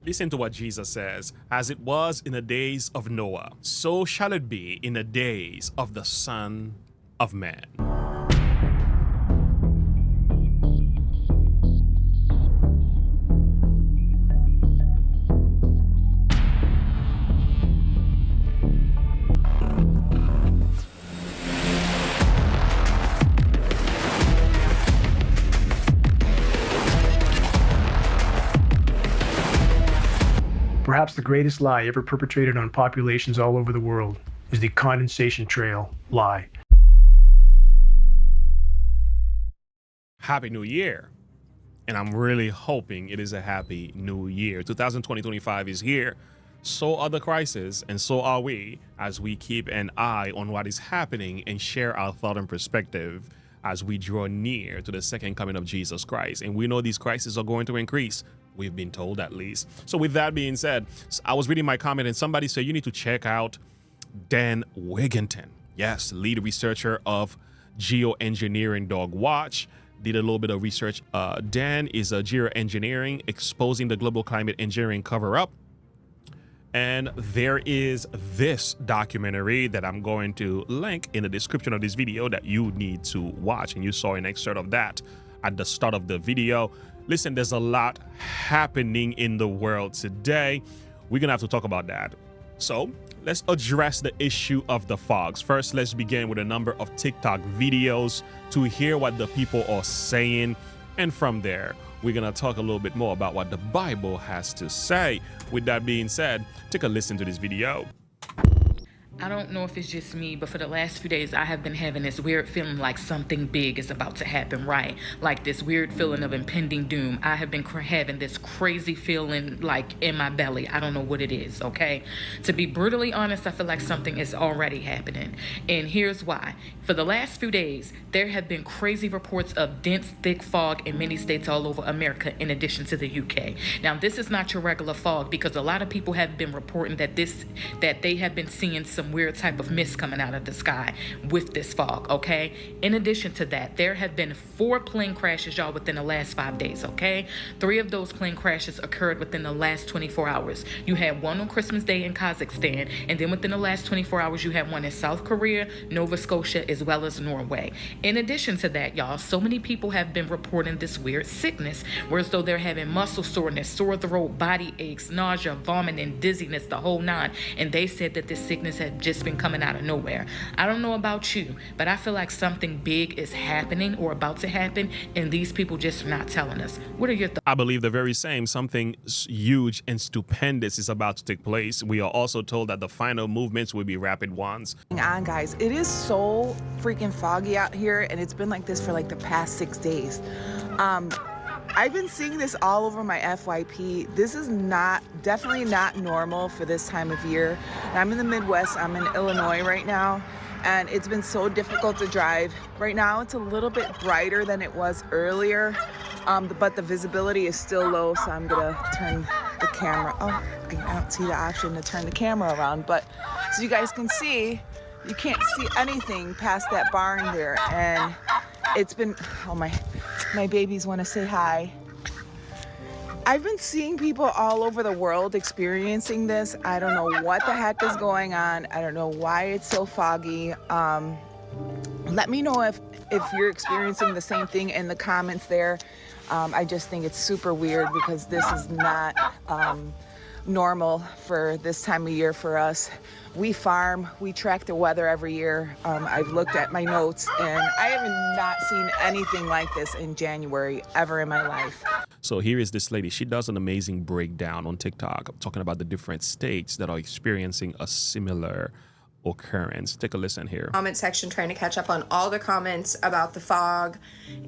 Listen to what Jesus says. As it was in the days of Noah, so shall it be in the days of the Son of Man. Perhaps the greatest lie ever perpetrated on populations all over the world is the condensation trail lie. Happy New Year. And I'm really hoping it is a happy new year. 2020-25 is here. So are the crises, and so are we, as we keep an eye on what is happening and share our thought and perspective as we draw near to the second coming of Jesus Christ. And we know these crises are going to increase. We've been told, at least. So with that being said, I was reading my comment and somebody said you need to check out Dan Wigington. Yes, lead researcher of Geoengineering Dog Watch. Did a little bit of research. Dan is a Geoengineering, exposing the global climate engineering cover-up. And there is this documentary that I'm going to link in the description of this video that you need to watch. And you saw an excerpt of that at the start of the video. Listen, there's a lot happening in the world today. We're gonna have to talk about that. So let's address the issue of the fogs. First, let's begin with a number of TikTok videos to hear what the people are saying. And from there, we're gonna talk a little bit more about what the Bible has to say. With that being said, take a listen to this video. I don't know if it's just me, but for the last few days, I have been having this weird feeling like something big is about to happen, right? Like this weird feeling of impending doom. I have been having this crazy feeling like in my belly. I don't know what it is, okay? To be brutally honest, I feel like something is already happening. And here's why. For the last few days, there have been crazy reports of dense, thick fog in many states all over America, in addition to the UK. Now, this is not your regular fog, because a lot of people have been reporting that they have been seeing some weird type of mist coming out of the sky with this fog, okay? In addition to that, there have been 4 plane crashes, y'all, within the last 5 days, okay? 3 of those plane crashes occurred within the last 24 hours. You had one on Christmas Day in Kazakhstan, and then within the last 24 hours, you had one in South Korea, Nova Scotia, as well as Norway. In addition to that, y'all, so many people have been reporting this weird sickness, whereas though they're having muscle soreness, sore throat, body aches, nausea, vomiting, dizziness, the whole 9. And they said that this sickness had just been coming out of nowhere. I don't know about you, but I feel like something big is happening or about to happen, and these people just are not telling us. What are your thoughts? I believe the very same. Something huge and stupendous is about to take place. We are also told that the final movements will be rapid ones. Hang on, guys. It is so freaking foggy out here, and it's been like this for like the past 6 days. I've been seeing this all over my FYP. This is definitely not normal for this time of year. And I'm in the Midwest. I'm in Illinois right now, and it's been so difficult to drive. Right now, it's a little bit brighter than it was earlier, but the visibility is still low, so I'm gonna turn the camera. Oh, I don't see the option to turn the camera around, but so you guys can see, you can't see anything past that barn there, and it's been, oh, my babies want to say hi. I've been seeing people all over the world experiencing this. I don't know what the heck is going on. I don't know why it's so foggy. Let me know if you're experiencing the same thing in the comments there. I just think it's super weird because this is not normal for this time of year for us. We farm, we track the weather every year. I've looked at my notes, and I have not seen anything like this in January ever in my life. So here is this lady. She does an amazing breakdown on TikTok talking about the different states that are experiencing a similar occurrence. Take a listen here. Comment section, trying to catch up on all the comments about the fog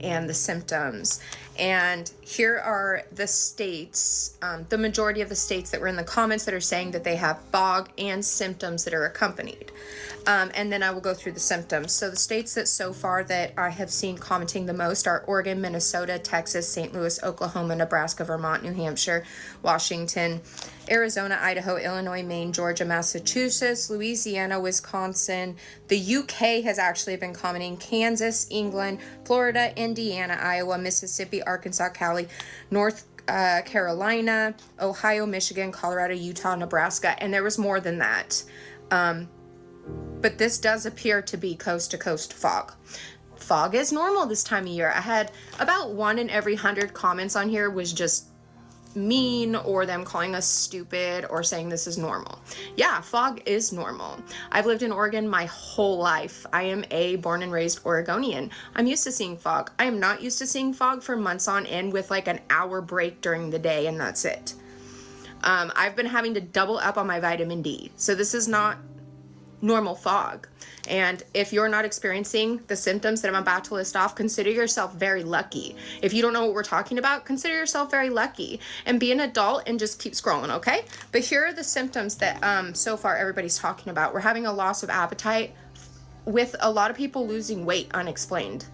and the symptoms. And here are the states, the majority of the states that were in the comments that are saying that they have fog and symptoms that are accompanied. And then I will go through the symptoms. So the states that so far that I have seen commenting the most are Oregon, Minnesota, Texas, St. Louis, Oklahoma, Nebraska, Vermont, New Hampshire, Washington, Arizona, Idaho, Illinois, Maine, Georgia, Massachusetts, Louisiana, Wisconsin. The UK has actually been commenting. Kansas, England, Florida, Indiana, Iowa, Mississippi, Arkansas, Cali, North Carolina, Ohio, Michigan, Colorado, Utah, Nebraska, and there was more than that. But this does appear to be coast-to-coast fog. Fog is normal this time of year. I had about 1 in every 100 comments on here was just mean or them calling us stupid or saying this is normal. Yeah, fog is normal. I've lived in Oregon my whole life. I am a born and raised Oregonian. I'm used to seeing fog. I am not used to seeing fog for months on end with like an hour break during the day and that's it. I've been having to double up on my vitamin D. So this is not normal fog. And if you're not experiencing the symptoms that I'm about to list off, consider yourself very lucky. If you don't know what we're talking about, consider yourself very lucky and be an adult and just keep scrolling, okay? But here are the symptoms that so far everybody's talking about. We're having a loss of appetite with a lot of people losing weight unexplained.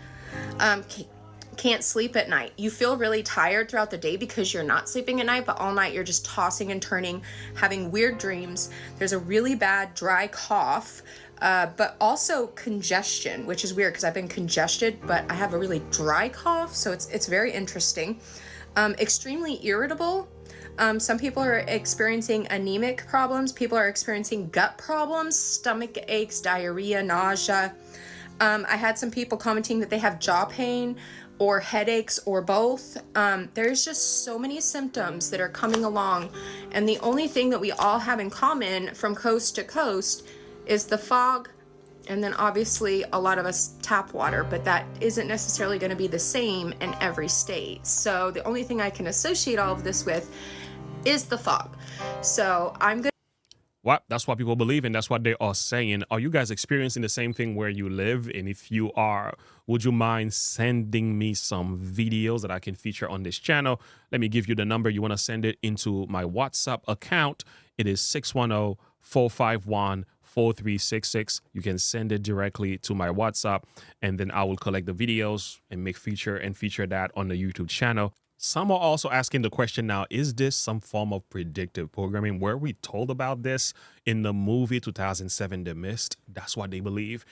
Can't sleep at night. You feel really tired throughout the day because you're not sleeping at night, but all night you're just tossing and turning, having weird dreams. There's a really bad dry cough, but also congestion, which is weird because I've been congested, but I have a really dry cough, so it's very interesting. Extremely irritable. Some people are experiencing anemic problems. People are experiencing gut problems, stomach aches, diarrhea, nausea. I had some people commenting that they have jaw pain or headaches or both. There's just so many symptoms that are coming along. And the only thing that we all have in common from coast to coast is the fog. And then obviously a lot of us tap water, but that isn't necessarily going to be the same in every state. So the only thing I can associate all of this with is the fog. So I'm good. Well, that's what people believe and that's what they are saying. Are you guys experiencing the same thing where you live? And if you are, would you mind sending me some videos that I can feature on this channel? Let me give you the number. You want to send it into my WhatsApp account. It is 610-451-4366. You can send it directly to my WhatsApp and then I will collect the videos and feature that on the YouTube channel. Some are also asking the question now, is this some form of predictive programming? Were we told about this in the movie 2007, The Mist? That's what they believe.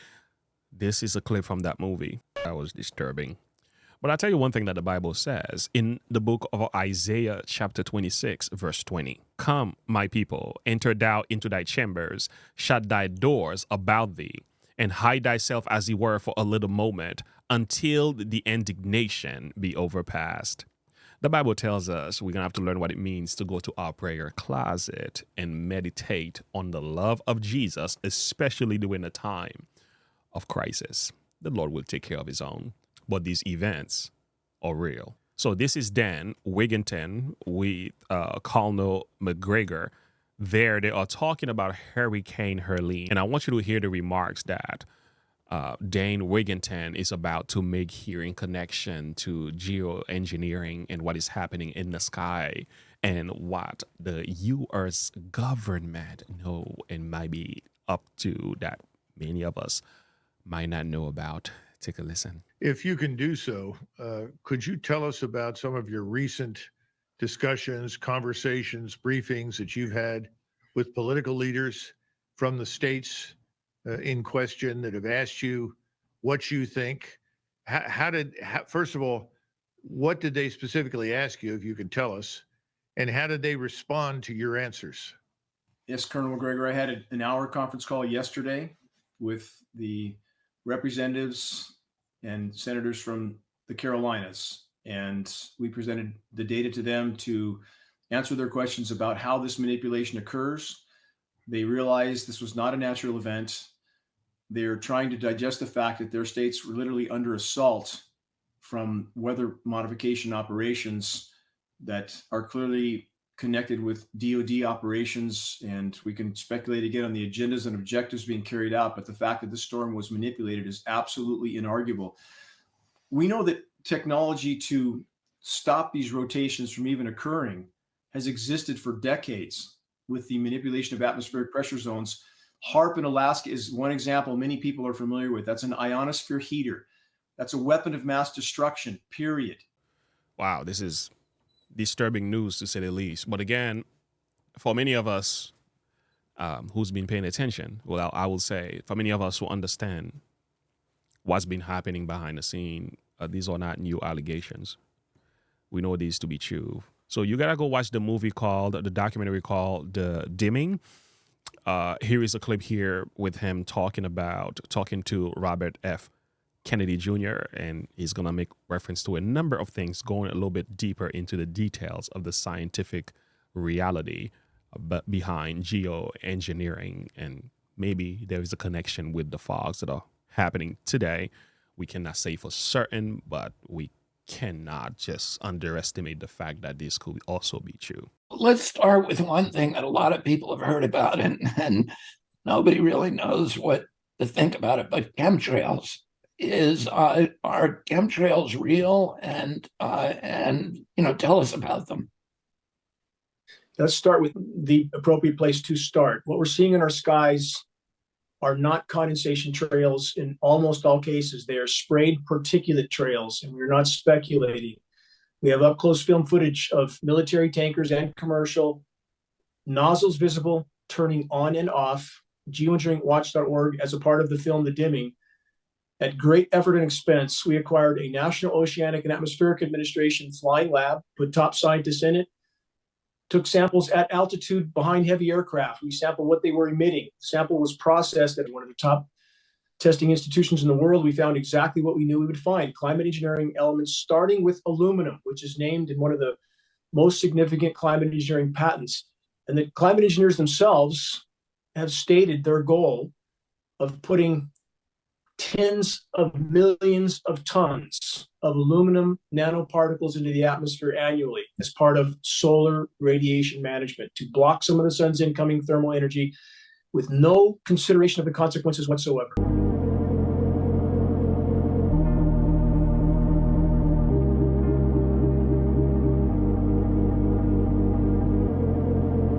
This is a clip from that movie. That was disturbing. But I'll tell you one thing that the Bible says in the book of Isaiah chapter 26, verse 20. Come, my people, enter thou into thy chambers, shut thy doors about thee, and hide thyself as it were for a little moment, until the indignation be overpast. The Bible tells us we're going to have to learn what it means to go to our prayer closet and meditate on the love of Jesus, especially during a time of crisis. The Lord will take care of his own, but these events are real. So this is Dan Wigington with Colonel McGregor. There they are talking about Hurricane Helene. And I want you to hear the remarks that Dane Wigington is about to make here in connection to geoengineering and what is happening in the sky and what the U.S. government know and might be up to that many of us might not know about. Take a listen. If you can do so, could you tell us about some of your recent discussions, conversations, briefings that you've had with political leaders from the states in question that have asked you what you think? First of all, what did they specifically ask you, if you can tell us, and how did they respond to your answers? Yes, Colonel McGregor, I had an hour conference call yesterday with the representatives and senators from the Carolinas, and we presented the data to them to answer their questions about how this manipulation occurs. They realized this was not a natural event. They're trying to digest the fact that their states were literally under assault from weather modification operations that are clearly connected with DoD operations. And we can speculate again on the agendas and objectives being carried out, but the fact that the storm was manipulated is absolutely inarguable. We know that technology to stop these rotations from even occurring has existed for decades with the manipulation of atmospheric pressure zones. HARP in Alaska is one example many people are familiar with. That's an ionosphere heater. That's a weapon of mass destruction, period. Wow, this is disturbing news to say the least. But again, for many of us who's been paying attention, well, I will say, for many of us who understand what's been happening behind the scene, these are not new allegations. We know these to be true. So you gotta go watch the documentary called The Dimming. Here is a clip here with him talking to Robert F. Kennedy Jr., and he's gonna make reference to a number of things, going a little bit deeper into the details of the scientific reality behind geoengineering, and maybe there is a connection with the fogs that are happening today. We cannot say for certain, but we cannot just underestimate the fact that this could also be true. Let's start with one thing that a lot of people have heard about, and nobody really knows what to think about it, but chemtrails. Are chemtrails real? And tell us about them. Let's start with the appropriate place to start. What we're seeing in our skies are not condensation trails in almost all cases. They are sprayed particulate trails, and we're not speculating. We have up-close film footage of military tankers and commercial, nozzles visible, turning on and off. Geoengineeringwatch.org, as a part of the film The Dimming, at great effort and expense, we acquired a National Oceanic and Atmospheric Administration flying lab, put top scientists in it, took samples at altitude behind heavy aircraft. We sampled what they were emitting. The sample was processed at one of the top testing institutions in the world. We found exactly what we knew we would find: climate engineering elements, starting with aluminum, which is named in one of the most significant climate engineering patents. And the climate engineers themselves have stated their goal of putting tens of millions of tons of aluminum nanoparticles into the atmosphere annually as part of solar radiation management to block some of the sun's incoming thermal energy with no consideration of the consequences whatsoever.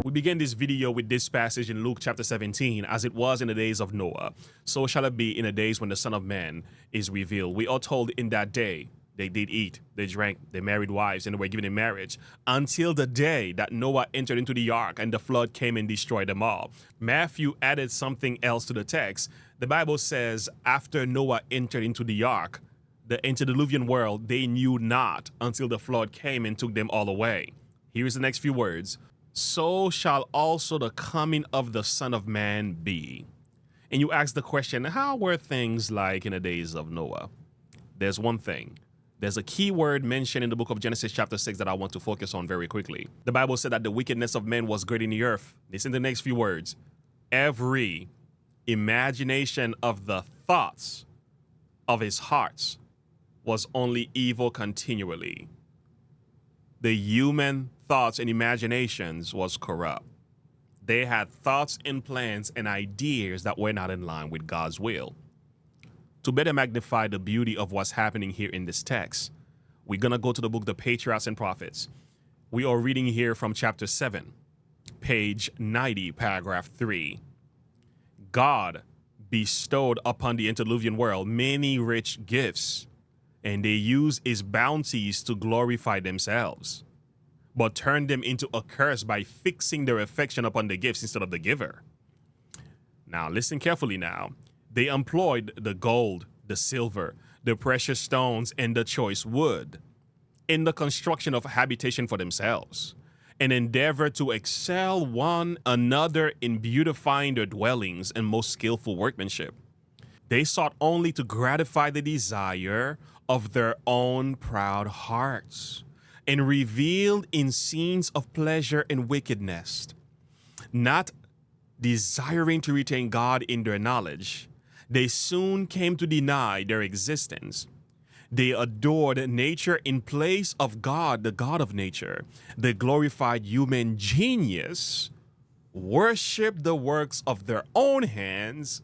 We begin this video with this passage in Luke chapter 17. As it was in the days of Noah, so shall it be in the days when the Son of Man is revealed. We are told in that day they did eat, they drank, they married wives, and they were given in marriage until the day that Noah entered into the ark and the flood came and destroyed them all. Matthew added something else to the text. The Bible says after Noah entered into the ark, the antediluvian world, they knew not until the flood came and took them all away. Here's the next few words. So shall also the coming of the Son of Man be. And you ask the question, how were things like in the days of Noah? There's one thing. There's a key word mentioned in the book of Genesis chapter 6 that I want to focus on very quickly. The Bible said that the wickedness of men was great in the earth. Listen to the next few words. Every imagination of the thoughts of his hearts was only evil continually. The human thoughts and imaginations was corrupt. They had thoughts and plans and ideas that were not in line with God's will. To better magnify the beauty of what's happening here in this text, we're going to go to the book, The Patriarchs and Prophets. We are reading here from chapter 7, page 90, paragraph 3. God bestowed upon the antediluvian world many rich gifts, and they used his bounties to glorify themselves, but turned them into a curse by fixing their affection upon the gifts instead of the giver. Now, listen carefully now. They employed the gold, the silver, the precious stones, and the choice wood in the construction of habitation for themselves, and endeavored to excel one another in beautifying their dwellings and most skillful workmanship. They sought only to gratify the desire of their own proud hearts, and revealed in scenes of pleasure and wickedness, not desiring to retain God in their knowledge. They soon came to deny their existence. They adored nature in place of God, the God of nature. They glorified human genius, worshiped the works of their own hands,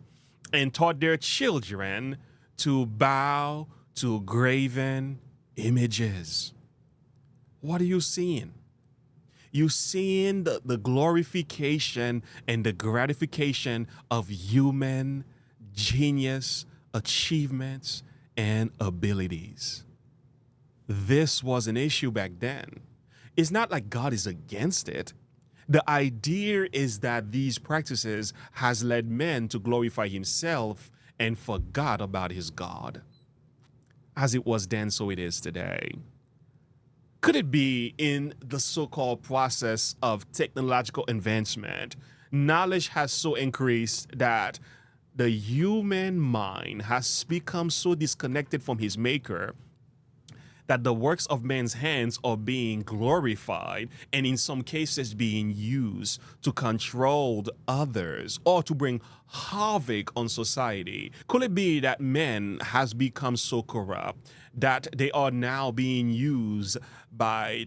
and taught their children to bow to graven images. What are you seeing? You're seeing the glorification and the gratification of human genius, achievements, and abilities. This was an issue back then. It's not like God is against it. The idea is that these practices has led men to glorify himself and forgot about his God. As it was then, so it is today. Could it be in the so-called process of technological advancement, knowledge has so increased that the human mind has become so disconnected from his maker that the works of men's hands are being glorified and in some cases being used to control others or to bring havoc on society? Could it be that men has become so corrupt that they are now being used by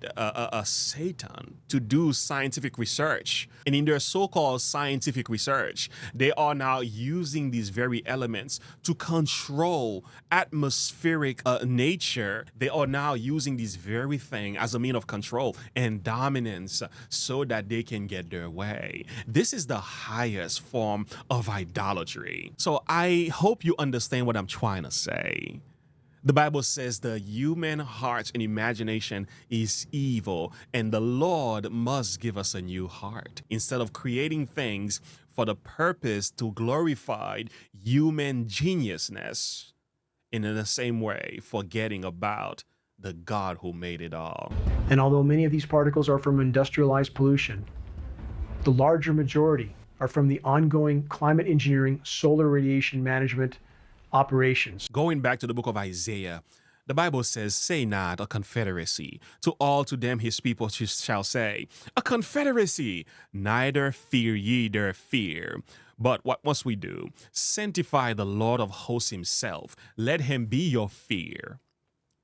Satan to do scientific research? And in their so-called scientific research, they are now using these very elements to control atmospheric nature. They are now using this very thing as a mean of control and dominance so that they can get their way. This is the highest form of idolatry. So I hope you understand what I'm trying to say. The Bible says the human heart and imagination is evil, and the Lord must give us a new heart. Instead of creating things for the purpose to glorify human geniusness, and in the same way, forgetting about the God who made it all. And although many of these particles are from industrialized pollution, the larger majority are from the ongoing climate engineering, solar radiation management operations. Going back to the book of Isaiah, the Bible says, say not a confederacy. To them his people shall say, a confederacy, neither fear ye their fear. But what must we do? Sanctify the Lord of hosts himself. Let him be your fear,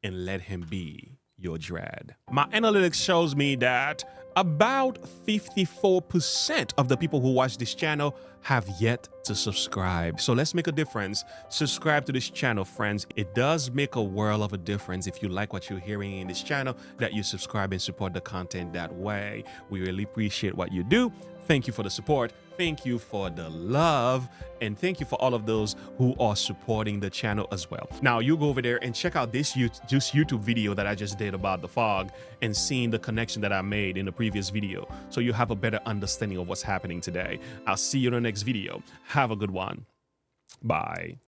and let him be your dread. My analytics shows me that about 54% of the people who watch this channel have yet to subscribe. So let's make a difference. Subscribe to this channel, friends. It does make a world of a difference if you like what you're hearing in this channel, that you subscribe and support the content that way. We really appreciate what you do. Thank you for the support. Thank you for the love. And thank you for all of those who are supporting the channel as well. Now you go over there and check out this YouTube video that I just did about the fog and seeing the connection that I made in the previous video, so you have a better understanding of what's happening today. I'll see you in the next video. Have a good one. Bye.